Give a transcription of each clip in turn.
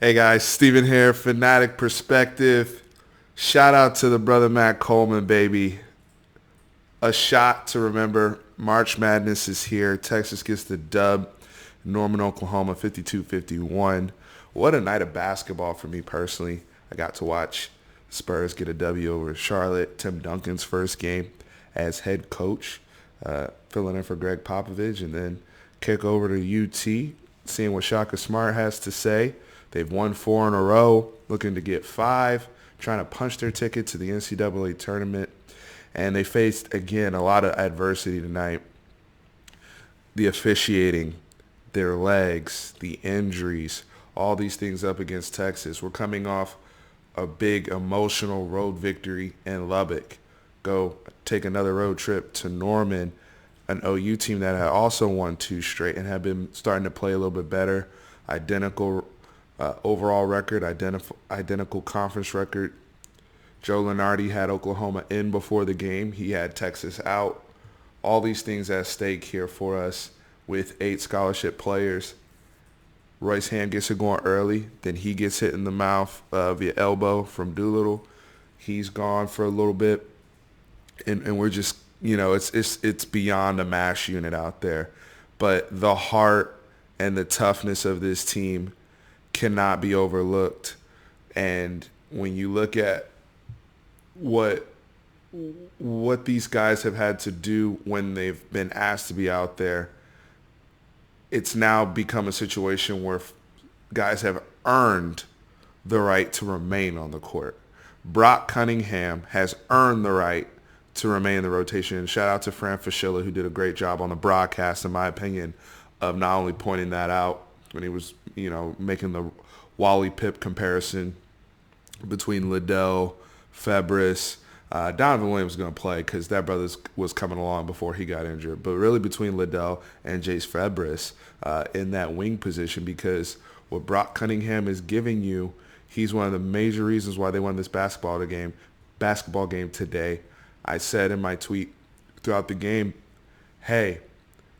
Hey guys, Steven here, Fanatic Perspective. Shout out to the brother Matt Coleman, baby. A shot to remember. March Madness is here. Texas gets the dub. Norman, Oklahoma, 52-51. What a night of basketball for me personally. I got to watch Spurs get a W over Charlotte. Tim Duncan's first game as head coach, filling in for Greg Popovich, and then kick over to UT, seeing what Shaka Smart has to say. They've won 4 in a row, looking to get 5, trying to punch their ticket to the NCAA tournament. And they faced, again, a lot of adversity tonight. The officiating, their legs, the injuries, all these things up against Texas. We're coming off a big emotional road victory in Lubbock. Go take another road trip to Norman, an OU team that had also won 2 straight and had been starting to play a little bit better. Identical overall record, identical conference record. Joe Lunardi had Oklahoma in before the game. He had Texas out. All these things at stake here for us with 8 scholarship players. Royce Ham gets it going early. Then he gets hit in the mouth via elbow from Doolittle. He's gone for a little bit. And we're just, it's beyond a mash unit out there. But the heart and the toughness of this team cannot be overlooked. And when you look at what these guys have had to do when they've been asked to be out there, it's now become a situation where guys have earned the right to remain on the court. Brock Cunningham has earned the right to remain in the rotation. And shout out to Fran Fischilla, who did a great job on the broadcast, in my opinion, of not only pointing that out when he was, making the Wally Pip comparison between Liddell, Febris. Donovan Williams was going to play because that brother was coming along before he got injured. But really between Liddell and Jace Febris in that wing position, because what Brock Cunningham is giving you, he's one of the major reasons why they won this basketball game today. I said in my tweet throughout the game, hey,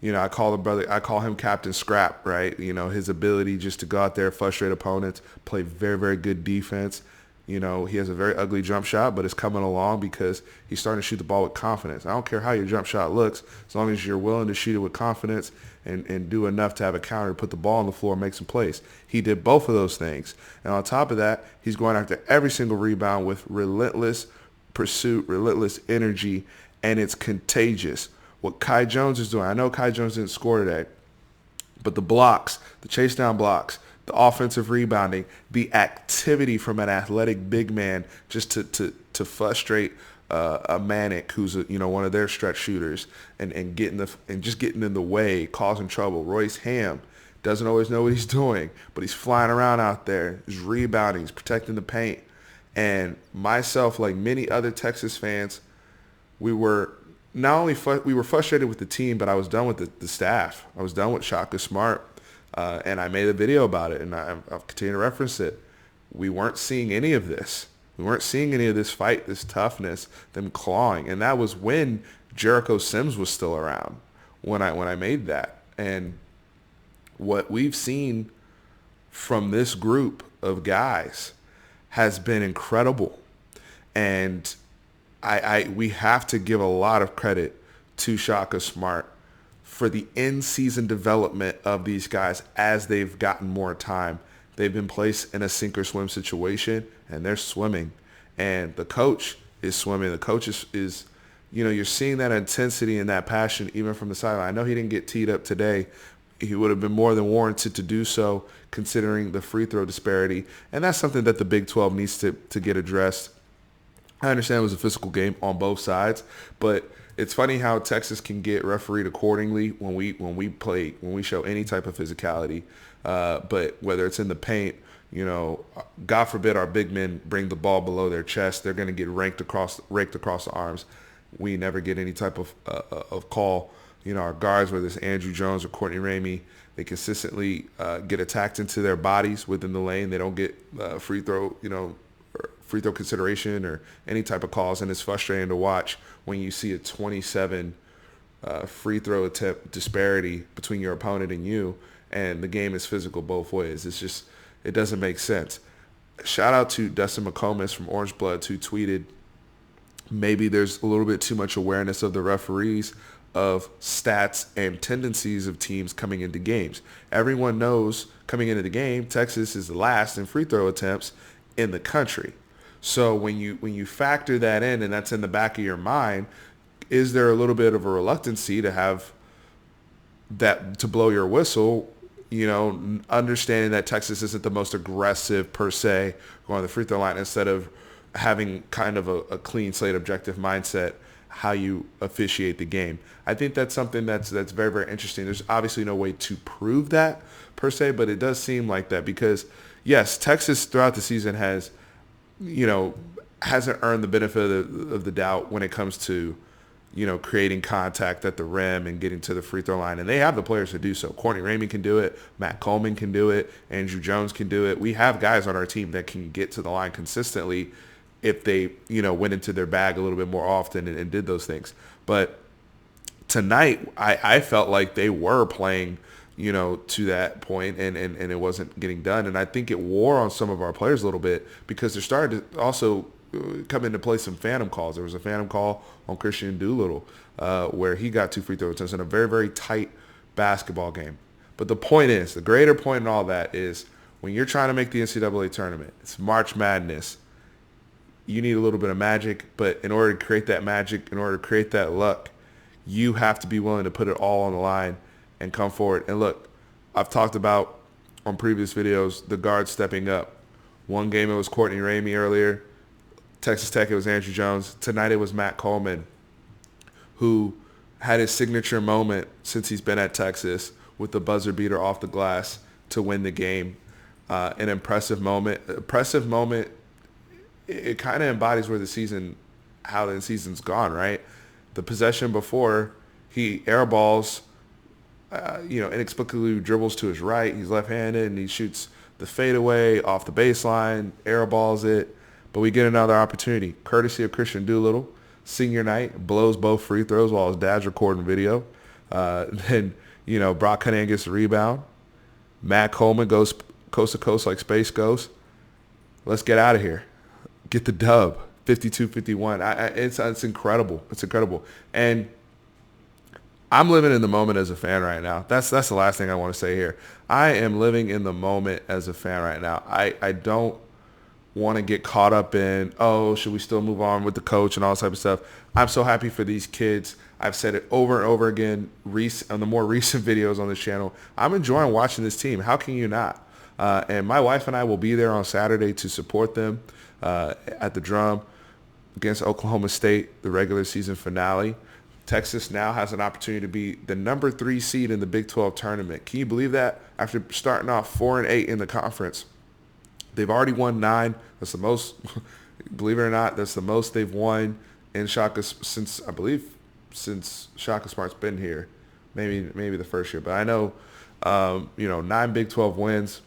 I call him Captain Scrap, right? His ability just to go out there, frustrate opponents, play very, very good defense. He has a very ugly jump shot, but it's coming along because he's starting to shoot the ball with confidence. I don't care how your jump shot looks, as long as you're willing to shoot it with confidence and do enough to have a counter, put the ball on the floor, make some plays. He did both of those things. And on top of that, he's going after every single rebound with relentless pursuit, relentless energy, and it's contagious. What Kai Jones is doing, I know Kai Jones didn't score today, but the blocks, the chase down blocks, the offensive rebounding, the activity from an athletic big man just to frustrate a Manic, who's one of their stretch shooters, and just getting in the way, causing trouble. Royce Ham doesn't always know what he's doing, but he's flying around out there. He's rebounding, he's protecting the paint. And myself, like many other Texas fans, we were frustrated with the team, but I was done with the staff. I was done with Shaka Smart. And I made a video about it, and I'll continue to reference it. We weren't seeing any of this. We weren't seeing any of this fight, this toughness, them clawing. And that was when Jericho Sims was still around when I made that. And what we've seen from this group of guys has been incredible. And we have to give a lot of credit to Shaka Smart for the in-season development of these guys as they've gotten more time. They've been placed in a sink-or-swim situation, and they're swimming. And the coach is swimming. The coach is you're seeing that intensity and that passion even from the sideline. I know he didn't get teed up today. He would have been more than warranted to do so considering the free throw disparity. And that's something that the Big 12 needs to get addressed. I understand it was a physical game on both sides, but it's funny how Texas can get refereed accordingly when we show any type of physicality. But whether it's in the paint, God forbid our big men bring the ball below their chest, they're going to get raked across the arms. We never get any type of call. Our guards, whether it's Andrew Jones or Courtney Ramey, they consistently get attacked into their bodies within the lane. They don't get free throw consideration or any type of calls, and it's frustrating to watch when you see a 27 free throw attempt disparity between your opponent and you, and the game is physical both ways. It's just, It doesn't make sense. Shout out to Dustin McComas from Orange Bloods who tweeted, maybe there's a little bit too much awareness of the referees of stats and tendencies of teams coming into games. Everyone knows coming into the game, Texas is the last in free throw attempts in the country. So when you factor that in and that's in the back of your mind, is there a little bit of a reluctancy to have that to blow your whistle, understanding that Texas isn't the most aggressive per se going to the free throw line instead of having kind of a clean slate objective mindset how you officiate the game. I think that's something that's very, very interesting. There's obviously no way to prove that per se, but it does seem like that because, yes, Texas throughout the season has, hasn't earned the benefit of the doubt when it comes to, creating contact at the rim and getting to the free throw line. And they have the players to do so. Courtney Ramey can do it. Matt Coleman can do it. Andrew Jones can do it. We have guys on our team that can get to the line consistently if they, went into their bag a little bit more often and did those things. But tonight, I felt like they were playing, to that point and it wasn't getting done. And I think it wore on some of our players a little bit because they're starting to also come into play some phantom calls. There was a phantom call on Christian Doolittle where he got 2 free throw attempts in a very, very tight basketball game. But the point is, the greater point in all that is when you're trying to make the NCAA tournament, it's March Madness. You need a little bit of magic, but in order to create that magic, in order to create that luck, you have to be willing to put it all on the line and come forward. And look, I've talked about on previous videos the guards stepping up. One game it was Courtney Ramey earlier. Texas Tech, it was Andrew Jones. Tonight it was Matt Coleman, who had his signature moment since he's been at Texas with the buzzer beater off the glass to win the game. An impressive moment. It kind of embodies how the season's gone, right? The possession before, he airballs, inexplicably dribbles to his right. He's left-handed, and he shoots the fadeaway off the baseline, airballs it. But we get another opportunity, courtesy of Christian Doolittle. Senior night, blows both free throws while his dad's recording video. Then, Brock Cunningham gets the rebound. Matt Coleman goes coast to coast like Space Ghost. Let's get out of here. Get the dub, 52-51. It's incredible. It's incredible. And I'm living in the moment as a fan right now. That's the last thing I want to say here. I am living in the moment as a fan right now. I don't want to get caught up in, should we still move on with the coach and all this type of stuff. I'm so happy for these kids. I've said it over and over again on the more recent videos on this channel. I'm enjoying watching this team. How can you not? And my wife and I will be there on Saturday to support them at the Drum against Oklahoma State, the regular season finale. Texas now has an opportunity to be the number 3 seed in the Big 12 tournament. Can you believe that? After starting off 4-8 in the conference, they've already won 9. That's the most, believe it or not, that's the most they've won in Shaka since Shaka Smart's been here. Maybe the first year, but I know 9 Big 12 wins,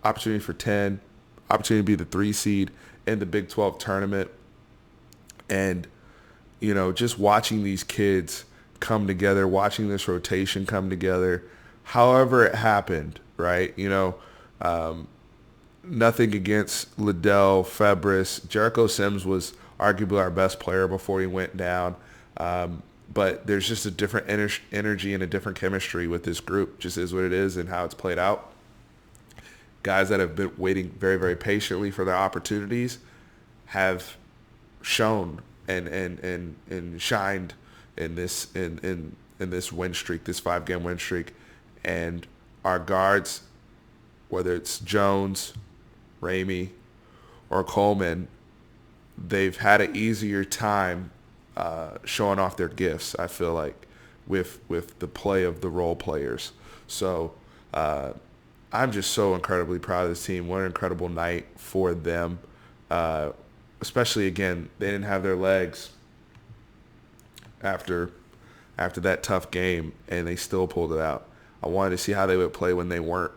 opportunity for 10, opportunity to be the 3 seed in the Big 12 tournament. And, just watching these kids come together, watching this rotation come together, however it happened, right? Nothing against Liddell, Febris. Jericho Sims was arguably our best player before he went down. But there's just a different energy and a different chemistry with this group. Just is what it is and how it's played out. Guys that have been waiting very, very patiently for their opportunities have shown and shined in this win streak, this 5-game win streak. And our guards, whether it's Jones, Ramey, or Coleman, they've had an easier time showing off their gifts, I feel like, with the play of the role players. So I'm just so incredibly proud of this team. What an incredible night for them. Especially, again, they didn't have their legs after that tough game, and they still pulled it out. I wanted to see how they would play when they weren't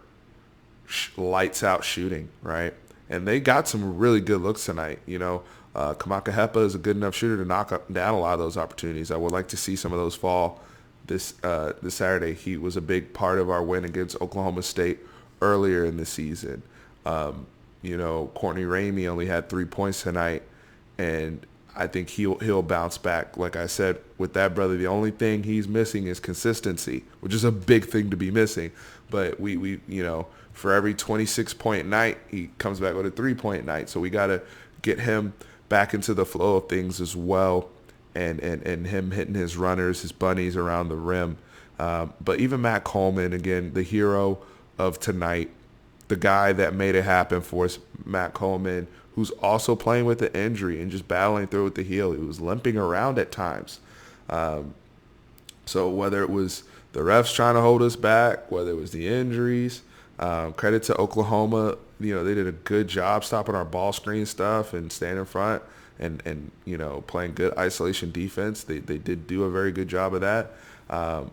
lights out shooting, right? And they got some really good looks tonight. Kamaka Hepa is a good enough shooter to knock down a lot of those opportunities. I would like to see some of those fall this Saturday. He was a big part of our win against Oklahoma State earlier in the season. Courtney Ramey only had 3 points tonight, and I think he'll bounce back. Like I said, with that brother, the only thing he's missing is consistency, which is a big thing to be missing. But we for every 26-point night, he comes back with a 3-point night. So we got to get him back into the flow of things as well, and him hitting his runners, his bunnies around the rim. But even Matt Coleman, again, the hero of tonight, the guy that made it happen for us, Matt Coleman, who's also playing with the injury and just battling through with the heel. He was limping around at times. So whether it was the refs trying to hold us back, whether it was the injuries, credit to Oklahoma. They did a good job stopping our ball screen stuff and staying in front and playing good isolation defense. They did do a very good job of that.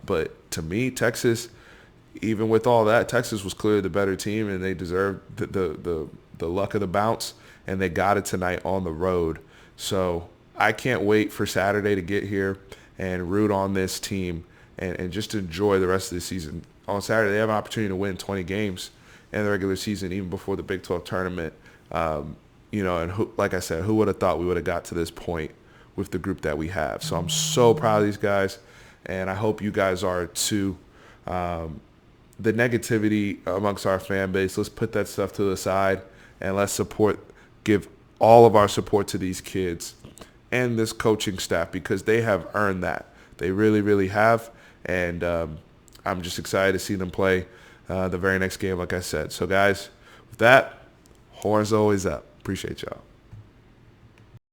But to me, Texas, even with all that, Texas was clearly the better team, and they deserved the luck of the bounce, and they got it tonight on the road. So I can't wait for Saturday to get here and root on this team and just enjoy the rest of the season. On Saturday, they have an opportunity to win 20 games in the regular season, even before the Big 12 tournament. And like I said, who would have thought we would have got to this point with the group that we have? So I'm so proud of these guys, and I hope you guys are too. The negativity amongst our fan base, let's put that stuff to the side and let's give all of our support to these kids and this coaching staff, because they have earned that. They really, really have. And I'm just excited to see them play the very next game, like I said. So, guys, with that, horns always up. Appreciate y'all.